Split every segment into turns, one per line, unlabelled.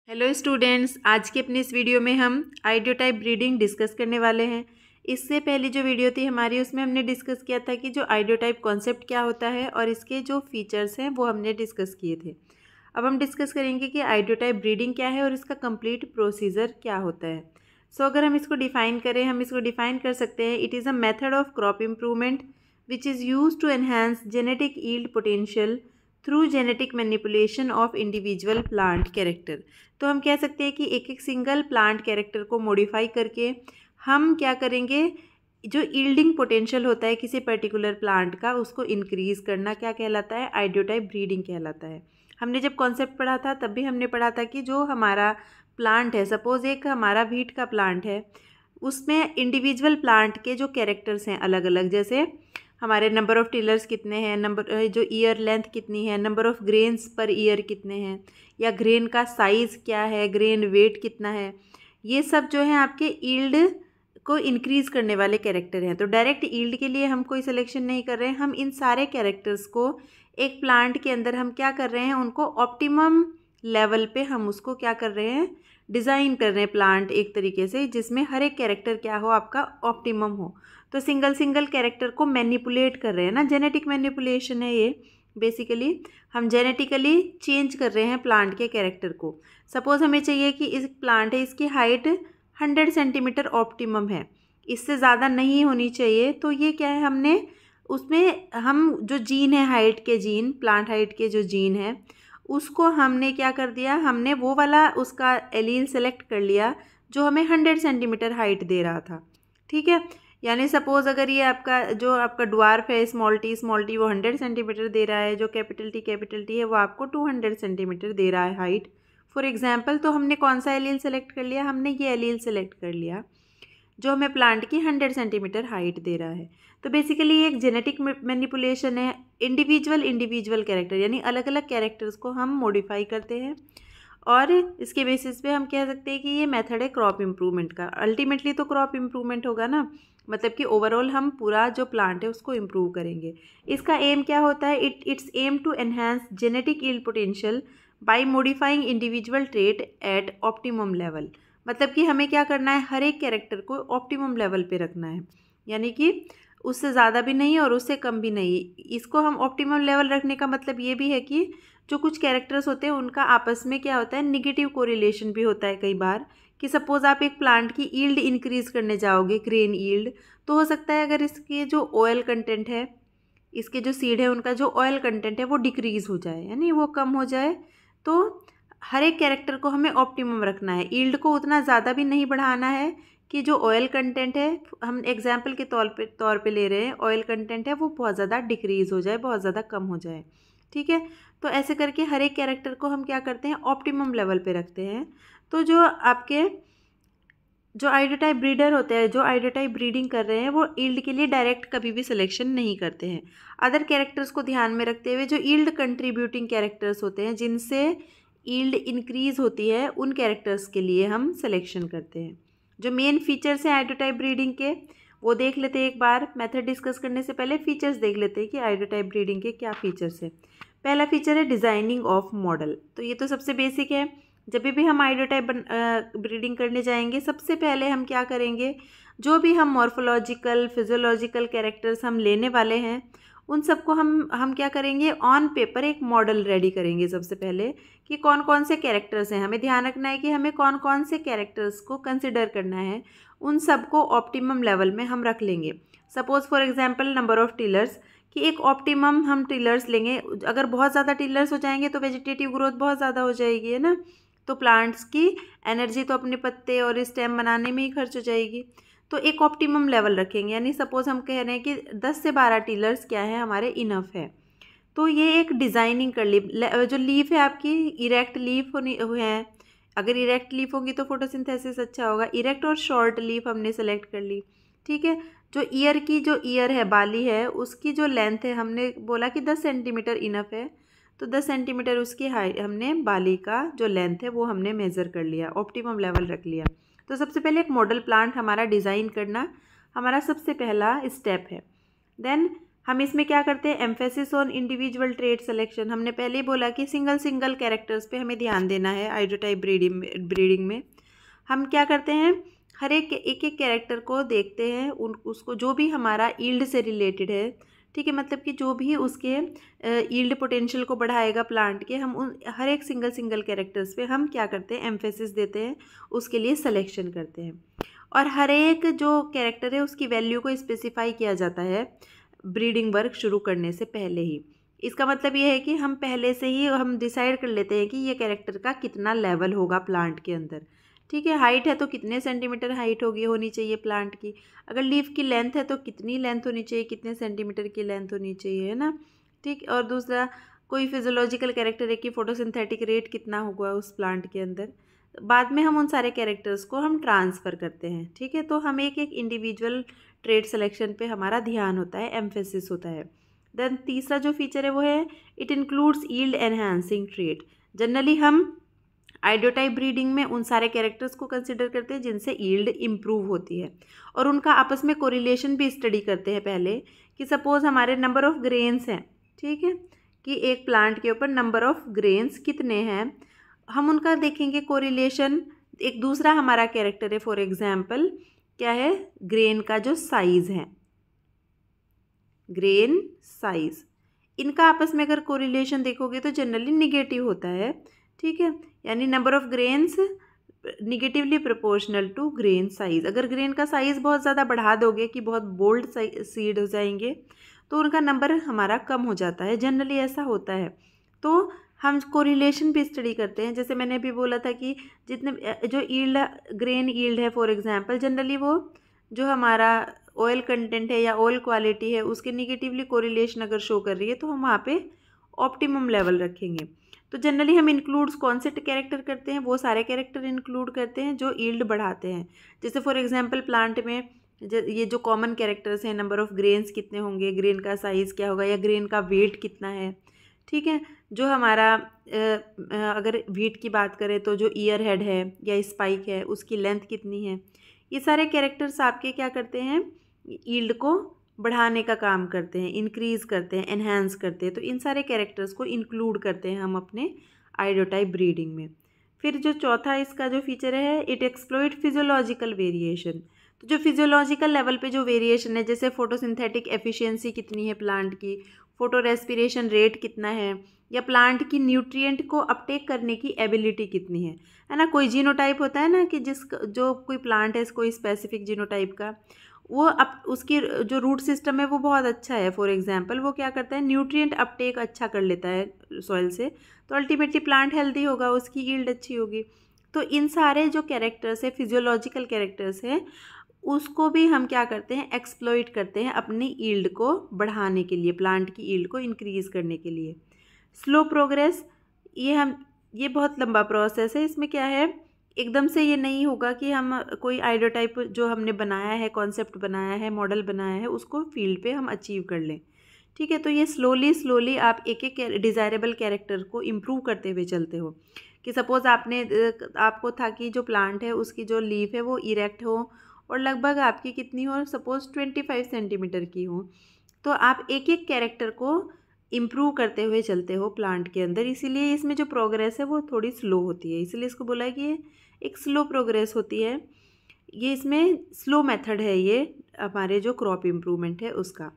Hello students, आज की अपनी इस वीडियो में हम आइडियोटाइप ब्रीडिंग डिस्कस करने वाले हैं। इससे पहले जो वीडियो थी हमारी, उसमें हमने डिस्कस किया था कि जो आइडियोटाइप कॉन्सेप्ट क्या होता है और इसके जो फीचर्स हैं वो हमने डिस्कस किए थे। अब हम डिस्कस करेंगे कि आइडियोटाइप ब्रीडिंग क्या है और इसका कंप्लीट प्रोसीजर क्या होता है। अगर हम इसको डिफ़ाइन करें, हम इसको डिफ़ाइन कर सकते हैं, it is a method of crop improvement which is use to enhance genetic yield potential through genetic manipulation of individual plant character. तो हम कह सकते हैं कि एक एक सिंगल प्लांट कैरेक्टर को मॉडिफाई करके हम क्या करेंगे, जो यील्डिंग पोटेंशियल होता है किसी पर्टिकुलर प्लांट का, उसको इंक्रीज़ करना क्या कहलाता है, आइडियोटाइप ब्रीडिंग कहलाता है। हमने जब कॉन्सेप्ट पढ़ा था तब भी हमने पढ़ा था कि जो हमारा प्लांट है, सपोज़ एक हमारा वीट का प्लांट है, उसमें इंडिविजुअल प्लांट के जो कैरेक्टर्स हैं अलग अलग, जैसे हमारे नंबर ऑफ़ टिलर्स कितने हैं, नंबर जो ईयर लेंथ कितनी है, number of grains per year कितने हैं, या ग्रेन का साइज़ क्या है, ग्रेन वेट कितना है, ये सब जो है आपके यील्ड को इंक्रीज़ करने वाले कैरेक्टर हैं। तो डायरेक्ट यील्ड के लिए हम कोई सिलेक्शन नहीं कर रहे हैं, हम इन सारे कैरेक्टर्स को एक प्लांट के अंदर हम क्या कर रहे हैं, उनको ऑप्टिमम लेवल पे हम उसको क्या कर रहे हैं, डिज़ाइन कर रहे हैं प्लांट एक तरीके से जिसमें हर एक कैरेक्टर क्या हो, आपका ऑप्टिमम हो। तो सिंगल सिंगल कैरेक्टर को मैनिपुलेट कर रहे हैं ना, जेनेटिक मैनिपुलेशन है ये। बेसिकली हम जेनेटिकली चेंज कर रहे हैं प्लांट के कैरेक्टर को। सपोज़ हमें चाहिए कि इस प्लांट है, इसकी हाइट 100 सेंटीमीटर ऑप्टिमम है, इससे ज़्यादा नहीं होनी चाहिए। तो ये क्या है, हमने उसमें हम जो जीन है, हाइट के जीन, प्लांट हाइट के जो जीन है, उसको हमने क्या कर दिया, हमने वो वाला उसका एलील सेलेक्ट कर लिया जो हमें 100 सेंटीमीटर हाइट दे रहा था। ठीक है, यानी सपोज़ अगर ये आपका जो आपका ड्वार्फ है, स्मॉल टी वो 100 सेंटीमीटर दे रहा है, जो कैपिटल टी है वो आपको 200 सेंटीमीटर दे रहा है हाइट, फॉर एग्जांपल। तो हमने कौन सा एलील सेलेक्ट कर लिया, हमने ये एलील सेलेक्ट कर लिया जो हमें प्लांट की 100 सेंटीमीटर हाइट दे रहा है। तो बेसिकली ये एक जेनेटिक मैनिपुलेशन है, इंडिविजुअल कैरेक्टर, यानी अलग अलग कैरेक्टर्स को हम मॉडिफाई करते हैं और इसके बेसिस पे हम कह सकते हैं कि ये मेथड है क्रॉप इम्प्रूवमेंट का। अल्टीमेटली तो क्रॉप इम्प्रूवमेंट होगा ना, मतलब कि ओवरऑल हम पूरा जो प्लांट है उसको इम्प्रूव करेंगे। इसका एम क्या होता है, it's aim to enhance genetic yield potential by modifying individual trait at optimum level. मतलब कि हमें क्या करना है, हर एक कैरेक्टर को ऑप्टिमम लेवल पे रखना है, यानी कि उससे ज़्यादा भी नहीं और उससे कम भी नहीं। इसको हम ऑप्टिमम लेवल रखने का मतलब ये भी है कि जो कुछ कैरेक्टर्स होते हैं उनका आपस में क्या होता है, निगेटिव कोरिलेशन भी होता है कई बार। कि सपोज़ आप एक प्लांट की यील्ड इंक्रीज़ करने जाओगे, ग्रेन यील्ड, तो हो सकता है अगर इसके जो ऑयल कंटेंट है, इसके जो सीड है उनका जो ऑयल कंटेंट है वो डिक्रीज़ हो जाए, यानी वो कम हो जाए। तो हर एक कैरेक्टर को हमें ऑप्टिमम रखना है, यील्ड को उतना ज़्यादा भी नहीं बढ़ाना है कि जो ऑयल कंटेंट है, हम एग्जाम्पल के तौर पे ले रहे हैं, ऑयल कंटेंट है वो बहुत ज़्यादा डिक्रीज़ हो जाए, बहुत ज़्यादा कम हो जाए। ठीक है, तो ऐसे करके हर एक कैरेक्टर को हम क्या करते हैं, ऑप्टिमम लेवल पे रखते हैं। तो जो आपके जो आइडियोटाइप ब्रीडर होते हैं, जो आइडियोटाइप ब्रीडिंग कर रहे हैं, वो यील्ड के लिए डायरेक्ट कभी भी सिलेक्शन नहीं करते हैं। अदर कैरेक्टर्स को ध्यान में रखते हुए जो यील्ड कंट्रीब्यूटिंग कैरेक्टर्स होते हैं, जिनसे यील्ड इंक्रीज़ होती है, उन कैरेक्टर्स के लिए हम सिलेक्शन करते हैं। जो मेन फीचर्स हैं आइडियोटाइप ब्रीडिंग के वो देख लेते हैं एक बार। मेथड डिस्कस करने से पहले फीचर्स देख लेते हैं कि आइडियोटाइप ब्रीडिंग के क्या फीचर्स हैं। पहला फीचर है डिज़ाइनिंग ऑफ मॉडल। तो ये तो सबसे बेसिक है। जब भी हम आइडियोटाइप ब्रीडिंग करने जाएंगे, सबसे पहले हम क्या करेंगे, जो भी हम मॉर्फोलॉजिकल फिजियोलॉजिकल कैरेक्टर्स हम लेने वाले हैं, उन सबको हम क्या करेंगे, ऑन पेपर एक मॉडल रेडी करेंगे सबसे पहले कि कौन कौन से कैरेक्टर्स हैं। हमें ध्यान रखना है कि हमें कौन कौन से कैरेक्टर्स को कंसिडर करना है, उन सबको ऑप्टिमम लेवल में हम रख लेंगे। Suppose for example number of tillers, कि एक ऑप्टिमम हम टिलर्स लेंगे। अगर बहुत ज़्यादा टिलर्स हो जाएंगे तो वेजिटेटिव ग्रोथ बहुत ज़्यादा हो जाएगी, है ना, तो प्लांट्स की एनर्जी तो अपने पत्ते और स्टेम बनाने में ही खर्च हो जाएगी। तो एक ऑप्टिमम लेवल रखेंगे, यानी सपोज़ हम कह रहे हैं कि 10 से 12 टिलर्स क्या है हमारे इनफ है। तो ये एक डिज़ाइनिंग कर ली। जो लीफ है आपकी, इरेक्ट लीफ होनी है, अगर इरेक्ट लीफ होंगी तो फोटोसिंथेसिस अच्छा होगा। इरेक्ट और शॉर्ट लीफ हमने सेलेक्ट कर ली। ठीक है, जो ईयर है, बाली है, उसकी जो लेंथ है, हमने बोला कि 10 सेंटीमीटर इनफ है, तो 10 सेंटीमीटर उसकी हाइट, हमने बाली का जो लेंथ है वो हमने मेज़र कर लिया, ऑप्टिमम लेवल रख लिया। तो सबसे पहले एक मॉडल प्लांट हमारा डिज़ाइन करना हमारा सबसे पहला स्टेप है। देन हम इसमें क्या करते हैं, emphasis on individual trait selection. हमने पहले ही बोला कि सिंगल कैरेक्टर्स पे हमें ध्यान देना है आइडियोटाइप ब्रीडिंग में। हम क्या करते हैं, हर एक कैरेक्टर को देखते हैं, उसको जो भी हमारा ईल्ड से रिलेटेड है, ठीक है, मतलब कि जो भी उसके ईल्ड पोटेंशियल को बढ़ाएगा प्लांट के, हम उन हर एक सिंगल कैरेक्टर्स पे हम क्या करते हैं, एम्फेसिस देते हैं, उसके लिए सिलेक्शन करते हैं। और हर एक जो कैरेक्टर है उसकी वैल्यू को स्पेसिफाई किया जाता है ब्रीडिंग वर्क शुरू करने से पहले ही। इसका मतलब ये है कि हम पहले से ही हम डिसाइड कर लेते हैं कि ये कैरेक्टर का कितना लेवल होगा प्लांट के अंदर, ठीक है। हाइट है तो कितने सेंटीमीटर हाइट होनी चाहिए प्लांट की, अगर लीफ की लेंथ है तो कितनी लेंथ होनी चाहिए, कितने सेंटीमीटर की लेंथ होनी चाहिए, है ना, ठीक। और दूसरा कोई फिजियोलॉजिकल कैरेक्टर है कि फोटोसिंथेटिक रेट कितना होगा उस प्लांट के अंदर। बाद में हम उन सारे कैरेक्टर्स को हम ट्रांसफ़र करते हैं, ठीक है। तो हम एक इंडिविजुअल ट्रेड सिलेक्शन पे हमारा ध्यान होता है, एम्फेसिस होता है। देन तीसरा जो फीचर है वो है it includes yield enhancing trait. Generally हम आइडियोटाइप ब्रीडिंग में उन सारे कैरेक्टर्स को कंसिडर करते हैं जिनसे यील्ड इम्प्रूव होती है, और उनका आपस में कोरिलेशन भी स्टडी करते हैं पहले, कि सपोज़ हमारे नंबर ऑफ़ ग्रेन्स हैं, ठीक है, कि एक प्लांट के ऊपर नंबर ऑफ़ ग्रेन्स कितने हैं, हम उनका देखेंगे कोरिलेशन। एक दूसरा हमारा कैरेक्टर है, फॉर एग्जांपल क्या है, ग्रेन का जो साइज़ है, ग्रेन साइज़, इनका आपस में अगर कोरिलेशन देखोगे तो जनरली निगेटिव होता है, ठीक है। यानी number of grains negatively proportional to grain size. अगर ग्रेन का साइज़ बहुत ज़्यादा बढ़ा दोगे कि बहुत बोल्ड सीड हो जाएंगे तो उनका नंबर हमारा कम हो जाता है, जनरली ऐसा होता है। तो हम कोरिलेशन भी स्टडी करते हैं, जैसे मैंने अभी बोला था कि जितने जो ईल्ड ग्रेन ईल्ड है फॉर एग्जांपल, जनरली वो जो हमारा ऑयल कंटेंट है या ऑयल क्वालिटी है उसके निगेटिवली कोरिलेशन अगर शो कर रही है तो हम वहाँ पे ऑप्टिमम लेवल रखेंगे। तो जनरली हम इंक्लूड्स कौन से कैरेक्टर करते हैं, वो सारे कैरेक्टर इंक्लूड करते हैं जो ईल्ड बढ़ाते हैं। जैसे फॉर एग्जांपल प्लांट में ये जो कॉमन कैरेक्टर्स हैं, नंबर ऑफ़ ग्रेन्स कितने होंगे, ग्रेन का साइज़ क्या होगा, या ग्रेन का वेट कितना है, ठीक है। जो हमारा अगर वीट की बात करें तो जो ईयर हेड है या स्पाइक है उसकी लेंथ कितनी है, ये सारे कैरेक्टर्स आपके क्या करते हैं, ईल्ड को बढ़ाने का काम करते हैं, इंक्रीज़ करते हैं, एनहांस करते हैं। तो इन सारे कैरेक्टर्स को इंक्लूड करते हैं हम अपने आइडियोटाइप ब्रीडिंग में। फिर जो चौथा इसका जो फीचर है, इट एक्सप्लॉइट फिजियोलॉजिकल वेरिएशन। तो जो फिजियोलॉजिकल लेवल पे जो वेरिएशन है, जैसे फोटोसिंथेटिक एफिशिएंसी कितनी है प्लांट की, फोटो रेस्पिरेशन रेट कितना है, या प्लांट की न्यूट्रिएंट को अपटेक करने की एबिलिटी कितनी है ना। कोई जीनोटाइप होता है ना कि जो कोई प्लांट है कोई स्पेसिफिक जीनोटाइप का, वो उसकी जो रूट सिस्टम है वो बहुत अच्छा है, फॉर एग्जांपल वो क्या करता है, न्यूट्रिएंट अपटेक अच्छा कर लेता है सॉइल से, तो अल्टीमेटली प्लांट हेल्दी होगा, उसकी यील्ड अच्छी होगी। तो इन सारे जो कैरेक्टर्स है, फिजियोलॉजिकल कैरेक्टर्स है, उसको भी हम क्या करते हैं, एक्सप्लॉइट करते हैं अपनी यील्ड को बढ़ाने के लिए, प्लांट की यील्ड को इंक्रीज़ करने के लिए। स्लो प्रोग्रेस, ये बहुत लंबा प्रोसेस है। इसमें क्या है, एकदम से ये नहीं होगा कि हम कोई आइडियोटाइप जो हमने बनाया है, कॉन्सेप्ट बनाया है, मॉडल बनाया है, उसको फील्ड पे हम अचीव कर लें, ठीक है। तो ये स्लोली आप एक डिज़ायरेबल कैरेक्टर को इम्प्रूव करते हुए चलते हो, कि सपोज़ आपको था कि जो प्लांट है उसकी जो लीफ है वो इरेक्ट हो और लगभग आपकी कितनी हो, सपोज़ 25 सेंटीमीटर की हो, तो आप एक कैरेक्टर को इम्प्रूव करते हुए चलते हो प्लांट के अंदर। इसीलिए इसमें जो प्रोग्रेस है वो थोड़ी स्लो होती है, इसलिए इसको बोला है कि ये एक स्लो प्रोग्रेस होती है। ये इसमें स्लो मेथड है, ये हमारे जो क्रॉप इम्प्रूवमेंट है उसका।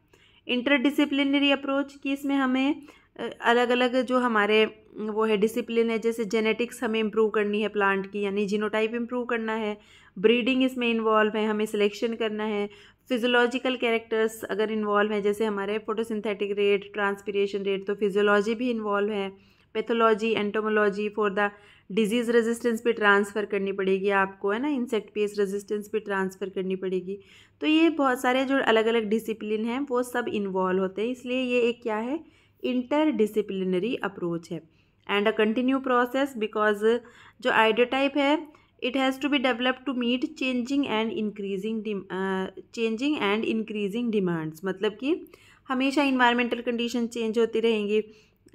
इंटरडिसिप्लिनरी अप्रोच, कि इसमें हमें अलग अलग जो हमारे वो है डिसिप्लिन है, जैसे जेनेटिक्स हमें इम्प्रूव करनी है प्लांट की, यानी जीनोटाइप इम्प्रूव करना है, ब्रीडिंग इसमें इन्वॉल्व है, हमें सिलेक्शन करना है, फिजियोलॉजिकल कैरेक्टर्स अगर इन्वॉल्व हैं, जैसे हमारे फोटोसिंथेटिक रेट, ट्रांसपिरेशन रेट, तो फिजियोलॉजी भी इन्वॉल्व है, pathology, entomology for the disease resistance पे ट्रांसफ़र करनी पड़ेगी आपको, है ना, इंसेक्ट पेस्ट रेजिस्टेंस पे ट्रांसफ़र करनी पड़ेगी। तो ये बहुत सारे जो अलग अलग डिसिप्लिन हैं वो सब इन्वॉल्व होते हैं, इसलिए ये एक क्या है, इंटरडिसिप्लिनरी अप्रोच है and a continue process, because जो आइडियोटाइप है it has to be developed to meet changing and increasing demands. मतलब कि हमेशा इन्वायरमेंटल कंडीशन चेंज होती रहेंगी,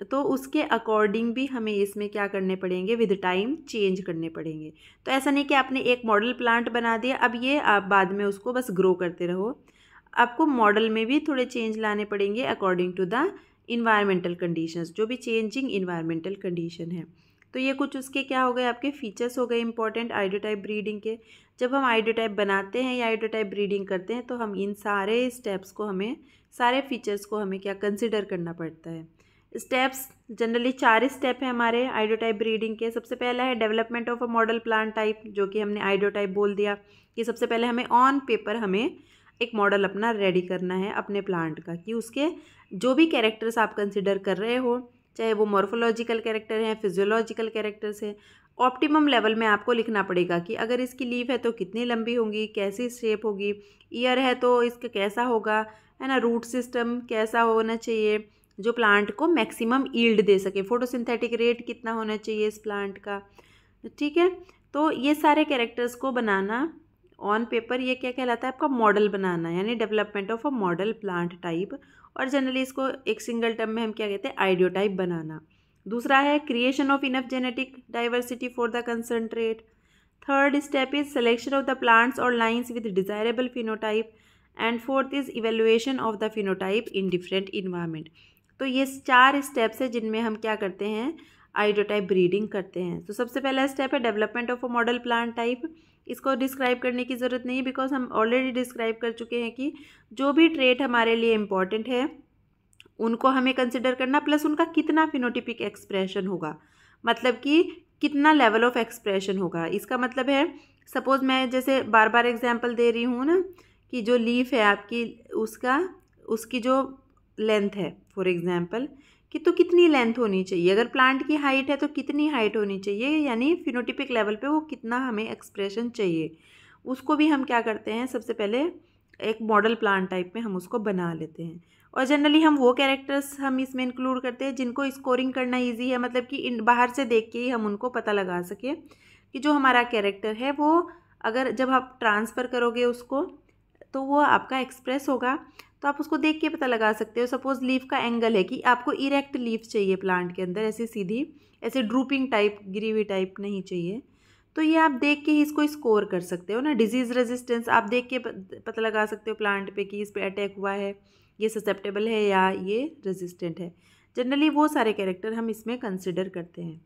तो उसके अकॉर्डिंग भी हमें इसमें क्या करने पड़ेंगे, विद टाइम चेंज करने पड़ेंगे। तो ऐसा नहीं कि आपने एक मॉडल प्लांट बना दिया, अब ये आप बाद में उसको बस ग्रो करते रहो। आपको मॉडल में भी थोड़े चेंज लाने पड़ेंगे according to the environmental conditions, जो भी चेंजिंग इन्वायरमेंटल कंडीशन है। तो ये कुछ उसके क्या हो गए, आपके फीचर्स हो गए इंपॉर्टेंट आइडियोटाइप ब्रीडिंग के। जब हम आइडियोटाइप बनाते हैं या आइडियोटाइप ब्रीडिंग करते हैं तो हम इन सारे स्टेप्स को हमें, सारे फीचर्स को हमें क्या कंसिडर करना पड़ता है। स्टेप्स जनरली 4 स्टेप है हमारे आइडियोटाइप ब्रीडिंग के। सबसे पहला है development of a model plant type, जो कि हमने आइडियोटाइप बोल दिया कि सबसे पहले हमें ऑन पेपर हमें एक मॉडल अपना रेडी करना है अपने प्लांट का, कि उसके जो भी कैरेक्टर्स आप कंसिडर कर रहे हो, चाहे वो मॉर्फोलॉजिकल कैरेक्टर हैं, फिजियोलॉजिकल कैरेक्टर्स हैं, ऑप्टिमम लेवल में आपको लिखना पड़ेगा कि अगर इसकी लीफ है तो कितनी लंबी होगी, कैसी शेप होगी, ईयर है तो इसका कैसा होगा, है ना, रूट सिस्टम कैसा होना चाहिए जो प्लांट को मैक्सिमम यील्ड दे सके, फोटोसिंथेटिक रेट कितना होना चाहिए इस प्लांट का, ठीक है। तो ये सारे कैरेक्टर्स को बनाना ऑन पेपर, ये क्या कहलाता है, आपका मॉडल बनाना, यानी development of a model plant type. और जनरली इसको एक सिंगल टर्म में हम क्या कहते हैं, आइडियोटाइप बनाना। दूसरा है creation of enough genetic diversity for the concern trait. Third step is selection of the plants और lines with desirable phenotype. And fourth is evaluation of the phenotype in different environment. तो ये 4 steps है जिनमें हम क्या करते हैं, ideotype breeding करते हैं। तो सबसे पहला स्टेप है development of a model plant type. इसको डिस्क्राइब करने की ज़रूरत नहीं, बिकॉज हम ऑलरेडी डिस्क्राइब कर चुके हैं कि जो भी ट्रेट हमारे लिए इम्पॉर्टेंट है उनको हमें कंसिडर करना, प्लस उनका कितना फिनोटिपिक एक्सप्रेशन होगा, मतलब कि कितना लेवल ऑफ एक्सप्रेशन होगा। इसका मतलब है, सपोज मैं जैसे बार बार एग्जांपल दे रही हूँ ना, कि जो लीफ है आपकी, उसकी जो लेंथ है फॉर एग्जांपल, कि तो कितनी लेंथ होनी चाहिए, अगर प्लांट की हाइट है तो कितनी हाइट होनी चाहिए, यानी फिनोटिपिक लेवल पे वो कितना हमें एक्सप्रेशन चाहिए, उसको भी हम क्या करते हैं, सबसे पहले एक मॉडल प्लांट टाइप में हम उसको बना लेते हैं। और जनरली हम वो कैरेक्टर्स हम इसमें इंक्लूड करते हैं जिनको स्कोरिंग करना ईजी है, मतलब कि बाहर से देख के ही हम उनको पता लगा सकें कि जो हमारा कैरेक्टर है वो अगर जब आप ट्रांसफ़र करोगे उसको तो वो आपका एक्सप्रेस होगा, तो आप उसको देख के पता लगा सकते हो। सपोज लीफ का एंगल है कि आपको इरेक्ट लीफ चाहिए प्लांट के अंदर, ऐसी सीधी, ऐसे ड्रूपिंग टाइप, गिरी हुई टाइप नहीं चाहिए, तो ये आप देख के ही इसको स्कोर कर सकते हो ना। डिजीज़ रेजिस्टेंस आप देख के पता लगा सकते हो प्लांट पे कि इस पे अटैक हुआ है, ये ससेप्टेबल है या ये रेजिस्टेंट है। जनरली वो सारे कैरेक्टर हम इसमें कंसिडर करते हैं।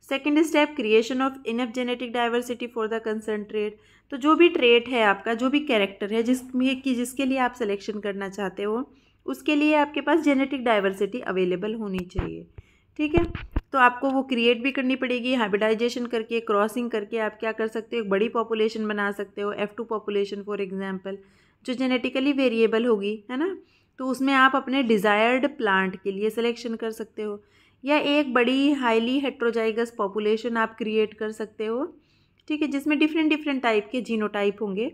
Second step creation of enough genetic diversity for the concern trait. तो जो भी ट्रेट है आपका, जो भी कैरेक्टर है जिसके लिए आप सिलेक्शन करना चाहते हो, उसके लिए आपके पास जेनेटिक डाइवर्सिटी अवेलेबल होनी चाहिए, ठीक है। तो आपको वो क्रिएट भी करनी पड़ेगी, हाइब्रिडाइजेशन करके, क्रॉसिंग करके आप क्या कर सकते हो, एक बड़ी पॉपुलेशन बना सकते हो, F2 पॉपुलेशन फॉर एग्जांपल, जो जेनेटिकली वेरिएबल होगी, है ना। तो उसमें आप अपने डिज़ायर्ड प्लांट के लिए सिलेक्शन कर सकते हो, या एक बड़ी हाईली हेट्रोजाइगस पॉपुलेशन आप क्रिएट कर सकते हो, ठीक है, जिसमें डिफरेंट डिफरेंट टाइप के जीनोटाइप होंगे,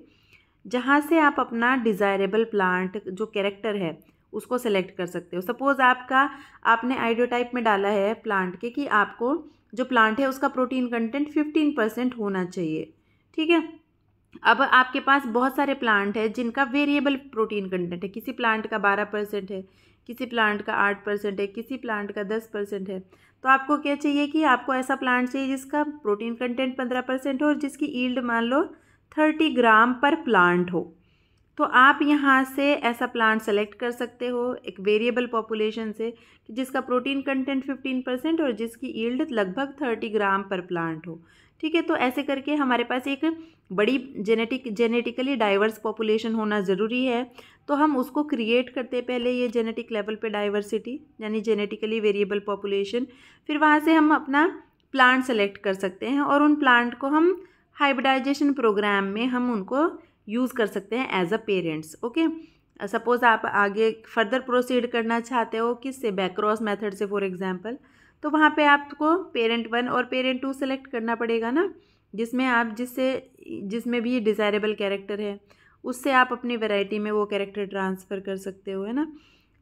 जहाँ से आप अपना डिज़ायरेबल प्लांट जो कैरेक्टर है उसको सेलेक्ट कर सकते हो। सपोज़ आपने आइडियोटाइप में डाला है प्लांट के कि आपको जो प्लांट है उसका प्रोटीन कंटेंट 15% होना चाहिए, ठीक है। अब आपके पास बहुत सारे प्लांट है जिनका वेरिएबल प्रोटीन कंटेंट है, किसी प्लांट का 12% है, किसी प्लांट का 8% है, किसी प्लांट का 10% है। तो आपको क्या चाहिए कि आपको ऐसा प्लांट चाहिए जिसका प्रोटीन कंटेंट 15% हो और जिसकी ईल्ड मान लो 30 ग्राम पर प्लांट हो। तो आप यहाँ से ऐसा प्लांट सेलेक्ट कर सकते हो एक वेरिएबल पॉपुलेशन से, जिसका प्रोटीन कंटेंट 15% और जिसकी ईल्ड लगभग 30 ग्राम पर प्लांट हो, ठीक है। तो ऐसे करके हमारे पास एक बड़ी जेनेटिकली डाइवर्स पॉपुलेशन होना ज़रूरी है। तो हम उसको क्रिएट करते पहले ये जेनेटिक लेवल पे डाइवर्सिटी, यानी जेनेटिकली वेरिएबल पॉपुलेशन, फिर वहाँ से हम अपना प्लांट सेलेक्ट कर सकते हैं और उन प्लांट को हम हाइब्रिडाइजेशन प्रोग्राम में हम उनको यूज़ कर सकते हैं as a parents, okay. Suppose आप आगे फर्दर प्रोसीड करना चाहते हो किससे, बैकक्रॉस मेथड से फॉर एग्जांपल, तो वहाँ पे आपको पेरेंट 1 और पेरेंट 2 सेलेक्ट करना पड़ेगा ना, जिसमें आप जिसमें भी डिज़ायरेबल कैरेक्टर है उससे आप अपनी वैरायटी में वो कैरेक्टर ट्रांसफ़र कर सकते हो, है ना।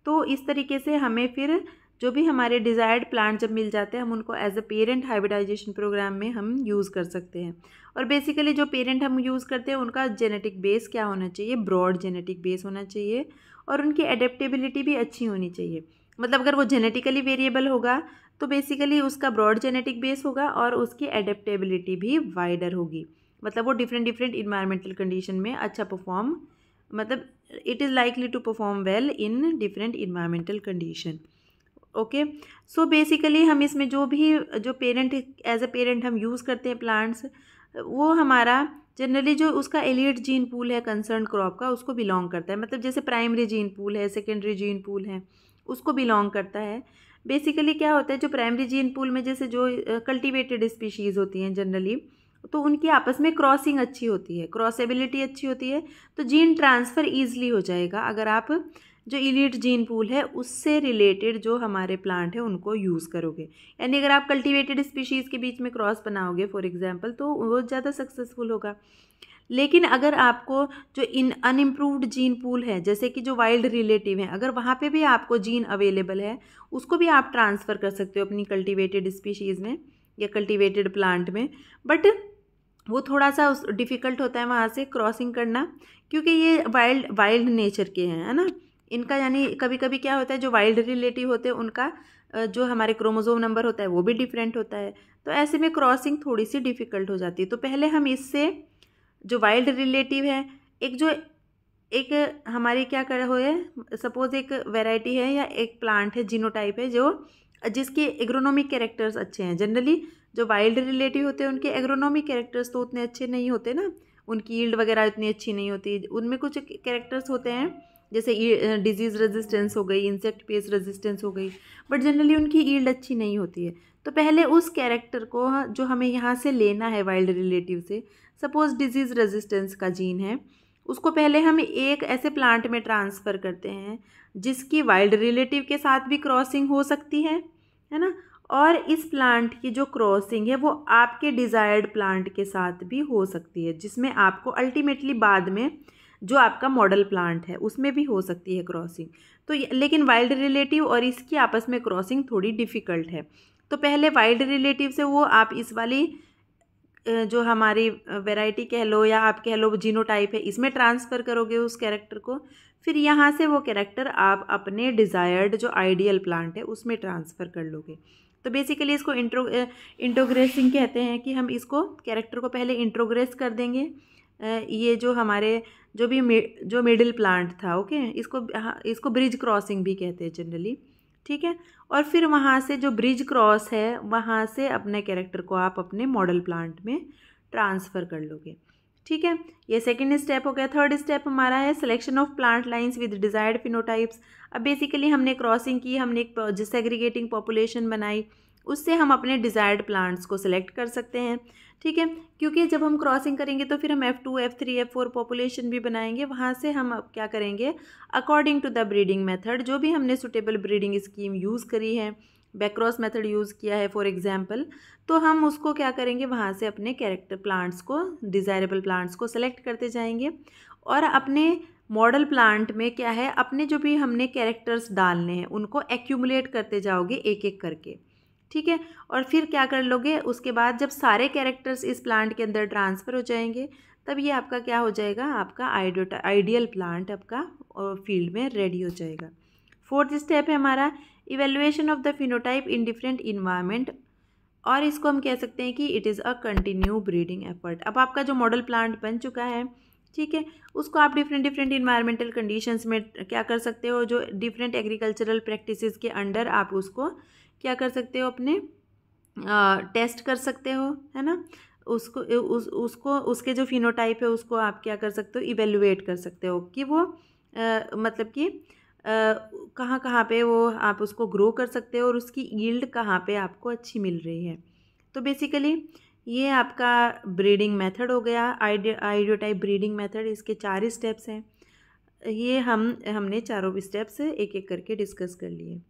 तो इस तरीके से हमें फिर जो भी हमारे डिज़ायर्ड प्लांट जब मिल जाते हैं हम उनको as a parent hybridization program में हम यूज़ कर सकते हैं। और बेसिकली जो पेरेंट हम यूज़ करते हैं उनका जेनेटिक बेस क्या होना चाहिए, ब्रॉड जेनेटिक बेस होना चाहिए और उनकी एडेप्टेबिलिटी भी अच्छी होनी चाहिए। मतलब अगर वो जेनेटिकली वेरिएबल होगा तो बेसिकली उसका ब्रॉड जेनेटिक बेस होगा और उसकी एडेप्टेबिलिटी भी वाइडर होगी, मतलब वो डिफरेंट इन्वायरमेंटल कंडीशन में अच्छा परफॉर्म, मतलब it is likely to perform well in different environmental condition. Okay, so basically हम इसमें जो भी जो पेरेंट एज अ पेरेंट हम यूज़ करते हैं प्लांट्स, वो हमारा जनरली जो उसका एलीट जीन पूल है कंसर्न क्रॉप का, उसको बिलोंग करता है। मतलब जैसे प्राइमरी जीन पूल है, सेकेंडरी जीन पूल है, उसको बिलोंग करता है। बेसिकली क्या होता है, जो प्राइमरी जीन पूल में जैसे जो कल्टिवेटेड स्पीशीज़ होती हैं जनरली, तो उनकी आपस में क्रॉसिंग अच्छी होती है, क्रॉसेबिलिटी अच्छी होती है, तो जीन ट्रांसफ़र ईजिली हो जाएगा अगर आप जो इलीट जीन पूल है उससे रिलेटेड जो हमारे प्लांट है उनको यूज़ करोगे। यानी अगर आप कल्टिवेटेड स्पीशीज़ के बीच में क्रॉस बनाओगे फॉर एग्जांपल, तो वो ज़्यादा सक्सेसफुल होगा। लेकिन अगर आपको जो इन अनइम्प्रूव्ड जीन पूल है, जैसे कि जो वाइल्ड रिलेटिव हैं, अगर वहाँ पे भी आपको जीन अवेलेबल है, उसको भी आप ट्रांसफ़र कर सकते हो अपनी कल्टिवेटेड स्पीशीज़ में या कल्टिवेटेड प्लांट में। बट वो थोड़ा सा डिफ़िकल्ट होता है वहाँ से क्रॉसिंग करना, क्योंकि ये वाइल्ड नेचर के हैं, है ना। इनका यानी कभी कभी क्या होता है, जो वाइल्ड रिलेटिव होते हैं उनका जो हमारे क्रोमोसोम नंबर होता है वो भी डिफरेंट होता है, तो ऐसे में क्रॉसिंग थोड़ी सी डिफ़िकल्ट हो जाती है। तो पहले हम इससे जो वाइल्ड रिलेटिव है, एक हमारी क्या कर हो है, सपोज एक वैरायटी है या एक प्लांट है, जीनोटाइप है, जो जिसके एग्रोनॉमिक कैरेक्टर्स अच्छे हैं। जनरली जो वाइल्ड रिलेटिव होते हैं उनके एग्रोनॉमिक कैरेक्टर्स तो उतने अच्छे नहीं होते ना, उनकी यील्ड वगैरह इतनी अच्छी नहीं होती। उनमें कुछ कैरेक्टर्स होते हैं, जैसे डिजीज़ रेजिस्टेंस हो गई, इंसेक्ट पेस्ट रेजिस्टेंस हो गई, बट जनरली उनकी यील्ड अच्छी नहीं होती है। तो पहले उस कैरेक्टर को जो हमें यहाँ से लेना है वाइल्ड रिलेटिव से, सपोज़ डिजीज़ रेजिस्टेंस का जीन है, उसको पहले हम एक ऐसे प्लांट में ट्रांसफ़र करते हैं जिसकी वाइल्ड रिलेटिव के साथ भी क्रॉसिंग हो सकती है ना। और इस प्लांट की जो क्रॉसिंग है वो आपके डिज़ायर्ड प्लांट के साथ भी हो सकती है, जिसमें आपको अल्टीमेटली बाद में जो आपका मॉडल प्लांट है उसमें भी हो सकती है क्रॉसिंग। तो लेकिन वाइल्ड रिलेटिव और इसकी आपस में क्रॉसिंग थोड़ी डिफ़िकल्ट है। तो पहले वाइल्ड रिलेटिव से वो आप इस वाली जो हमारी वैरायटी कह लो या आप कह लो जीनोटाइप है, इसमें ट्रांसफ़र करोगे उस कैरेक्टर को। फिर यहाँ से वो कैरेक्टर आप अपने डिज़ायर्ड जो आइडियल प्लांट है उसमें ट्रांसफ़र कर लोगे। तो बेसिकली इसको इंट्रोग्रेसिंग कहते हैं, कि हम इसको कैरेक्टर को पहले इंट्रोग्रेस कर देंगे। ये जो हमारे जो मिडिल प्लांट था, ओके, इसको ब्रिज क्रॉसिंग भी कहते हैं जनरली, ठीक है। और फिर वहाँ से जो ब्रिज क्रॉस है, वहाँ से अपने कैरेक्टर को आप अपने मॉडल प्लांट में ट्रांसफ़र कर लोगे, ठीक है। ये सेकंड स्टेप हो गया। थर्ड स्टेप हमारा है selection of plant lines with desired phenotypes. अब बेसिकली हमने क्रॉसिंग की, हमने एक सेग्रीगेटिंग पॉपुलेशन बनाई, उससे हम अपने डिज़ायर्ड प्लांट्स को सिलेक्ट कर सकते हैं, ठीक है। क्योंकि जब हम क्रॉसिंग करेंगे तो फिर हम F2, F3, F4 पॉपुलेशन भी बनाएंगे। वहाँ से हम अब क्या करेंगे, according to the breeding method, जो भी हमने सुटेबल ब्रीडिंग स्कीम यूज़ करी है, बैक्रॉस मेथड यूज़ किया है फॉर एग्जांपल, तो हम उसको क्या करेंगे, वहाँ से अपने कैरेक्टर प्लांट्स को, डिज़ायरेबल प्लांट्स को सेलेक्ट करते जाएंगे। और अपने मॉडल प्लांट में क्या है, अपने जो भी हमने कैरेक्टर्स डालने हैं उनको एक्यूमुलेट करते जाओगे एक एक करके, ठीक है। और फिर क्या कर लोगे, उसके बाद जब सारे कैरेक्टर्स इस प्लांट के अंदर ट्रांसफ़र हो जाएंगे, तब ये आपका क्या हो जाएगा, आपका आइडियल प्लांट आपका फील्ड में रेडी हो जाएगा। फोर्थ स्टेप है हमारा evaluation of the phenotype in different environment, और इसको हम कह सकते हैं कि it is a continue breeding effort. अब आपका जो मॉडल प्लांट बन चुका है, ठीक है, उसको आप डिफरेंट इन्वायरमेंटल कंडीशंस में क्या कर सकते हो, जो डिफरेंट एग्रीकल्चरल प्रैक्टिसेस के अंडर आप उसको क्या कर सकते हो, अपने टेस्ट कर सकते हो, है ना। उसको उसके जो फिनोटाइप है उसको आप क्या कर सकते हो, इवेलुएट कर सकते हो कि वो मतलब कि कहाँ कहाँ पे वो आप उसको ग्रो कर हो और उसकी यील्ड कहाँ पे आपको अच्छी मिल रही है। तो बेसिकली ये आपका ब्रीडिंग मेथड हो गया, आइडियोटाइप ब्रीडिंग मेथड। इसके 4 स्टेप्स हैं, ये हमने चारों स्टेप्स एक एक करके डिस्कस कर लिए।